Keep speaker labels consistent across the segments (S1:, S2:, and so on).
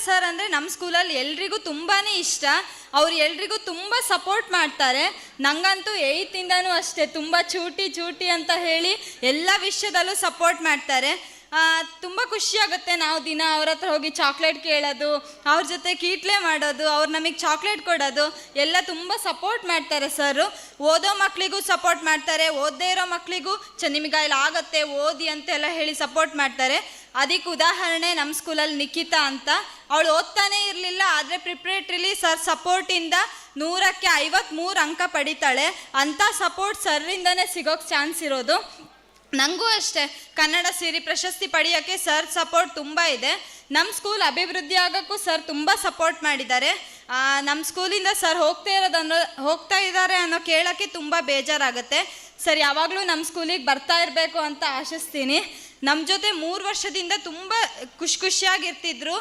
S1: Sir ಅಂದರೆ ನಮ್ಮ ಸ್ಕೂಲಲ್ಲಿ ಎಲ್ರಿಗೂ ತುಂಬಾ ಇಷ್ಟ. ಅವ್ರು ಎಲ್ರಿಗೂ ತುಂಬ ಸಪೋರ್ಟ್ ಮಾಡ್ತಾರೆ. ನನಗಂತೂ 8th ಅಷ್ಟೇ ತುಂಬ ಚೂಟಿ ಅಂತ ಹೇಳಿ ಎಲ್ಲ ವಿಷಯದಲ್ಲೂ ಸಪೋರ್ಟ್ ಮಾಡ್ತಾರೆ. ತುಂಬ ಖುಷಿಯಾಗುತ್ತೆ. ನಾವು ದಿನ ಅವ್ರ ಹತ್ರ ಹೋಗಿ ಚಾಕ್ಲೇಟ್ ಕೇಳೋದು, ಅವ್ರ ಜೊತೆ ಕೀಟ್ಲೆ ಮಾಡೋದು, ಅವ್ರು ನಮಗೆ ಚಾಕ್ಲೇಟ್ ಕೊಡೋದು ಎಲ್ಲ ತುಂಬ ಸಪೋರ್ಟ್ ಮಾಡ್ತಾರೆ ಸರು. ಓದೋ ಮಕ್ಕಳಿಗೂ ಸಪೋರ್ಟ್ ಮಾಡ್ತಾರೆ, ಓದದೇ ಇರೋ ಮಕ್ಕಳಿಗೂ ನಿಮಗಲ್ಲಿ ಆಗುತ್ತೆ ಓದಿ ಅಂತೆಲ್ಲ ಹೇಳಿ ಸಪೋರ್ಟ್ ಮಾಡ್ತಾರೆ. ಅದಕ್ಕೆ ಉದಾಹರಣೆ ನಮ್ಮ ಸ್ಕೂಲಲ್ಲಿ ನಿಖಿತಾ ಅಂತ. ಅವಳು ಓದ್ತಾನೇ ಇರಲಿಲ್ಲ, ಆದರೆ ಪ್ರಿಪ್ರೇಟ್ರಿಲಿ ಸರ್ ಸಪೋರ್ಟಿಂದ 100ಕ್ಕೆ 53 ಅಂಕ ಪಡಿತಾಳೆ. ಅಂಥ ಸಪೋರ್ಟ್ ಸರ್ರಿಂದನೇ ಸಿಗೋಕ್ಕೆ ಚಾನ್ಸ್ ಇರೋದು. ನನಗೂ ಅಷ್ಟೇ ಕನ್ನಡ ಸಿರಿ ಪ್ರಶಸ್ತಿ ಪಡೆಯೋಕ್ಕೆ ಸರ್ ಸಪೋರ್ಟ್ ತುಂಬ ಇದೆ. ನಮ್ಮ ಸ್ಕೂಲ್ ಅಭಿವೃದ್ಧಿ ಆಗೋಕ್ಕೂ ಸರ್ ತುಂಬ ಸಪೋರ್ಟ್ ಮಾಡಿದ್ದಾರೆ. ನಮ್ಮ ಸ್ಕೂಲಿಂದ ಸರ್ ಹೋಗ್ತಾ ಇದ್ದಾರೆ ಅನ್ನೋ ಕೇಳೋಕ್ಕೆ ತುಂಬ ಬೇಜಾರಾಗುತ್ತೆ. ಸರ್ ಯಾವಾಗಲೂ ನಮ್ಮ ಸ್ಕೂಲಿಗೆ ಬರ್ತಾ ಇರಬೇಕು ಅಂತ ಆಶಿಸ್ತೀನಿ. ನಮ್ಮ ಜೊತೆ 3 ವರ್ಷದಿಂದ ತುಂಬ ಖುಷಿಯಾಗಿರ್ತಿದ್ರು.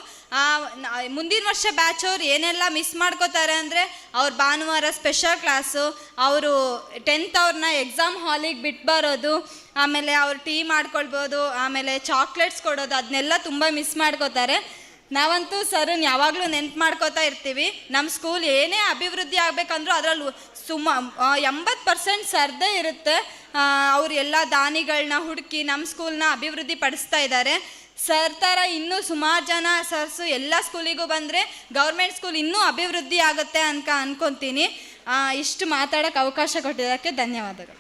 S1: ಮುಂದಿನ ವರ್ಷ ಬ್ಯಾಚ್ ಅವ್ರು ಏನೆಲ್ಲ ಮಿಸ್ ಮಾಡ್ಕೋತಾರೆ ಅಂದರೆ, ಅವ್ರು ಭಾನುವಾರ ಸ್ಪೆಷಲ್ ಕ್ಲಾಸು, ಅವರು 10th ಅವ್ರನ್ನ ಎಕ್ಸಾಮ್ ಹಾಲಿಗೆ ಬಿಟ್ಟು ಬರೋದು, ಆಮೇಲೆ ಅವ್ರು ಟೀ ಮಾಡ್ಕೊಳ್ಬೋದು, ಆಮೇಲೆ ಚಾಕ್ಲೇಟ್ಸ್ ಕೊಡೋದು, ಅದನ್ನೆಲ್ಲ ತುಂಬ ಮಿಸ್ ಮಾಡ್ಕೋತಾರೆ. ನಾವಂತೂ ಸರ್ನ ಯಾವಾಗಲೂ ನೆನ್ಪು ಮಾಡ್ಕೋತಾ ಇರ್ತೀವಿ. ನಮ್ಮ ಸ್ಕೂಲ್ ಏನೇ ಅಭಿವೃದ್ಧಿ ಆಗಬೇಕಂದ್ರೂ ಅದರಲ್ಲಿ 80% ಸರ್ದೇ ಇರುತ್ತೆ. ಅವರು ಎಲ್ಲ ದಾನಿಗಳನ್ನ ಹುಡುಕಿ ನಮ್ಮ ಸ್ಕೂಲ್ನ ಅಭಿವೃದ್ಧಿ ಪಡಿಸ್ತಾ ಇದ್ದಾರೆ. ಸರ್ ಥರ ಇನ್ನೂ ಸುಮಾರು ಜನ ಸರ್ಸು ಎಲ್ಲ ಸ್ಕೂಲಿಗೂ ಬಂದರೆ ಗೌರ್ಮೆಂಟ್ ಸ್ಕೂಲ್ ಇನ್ನೂ ಅಭಿವೃದ್ಧಿ ಆಗುತ್ತೆ ಅನ್ಕೊತೀನಿ. ಇಷ್ಟು ಮಾತಾಡೋಕ್ಕೆ ಅವಕಾಶ ಕೊಟ್ಟಿದ್ದಕ್ಕೆ ಧನ್ಯವಾದಗಳು.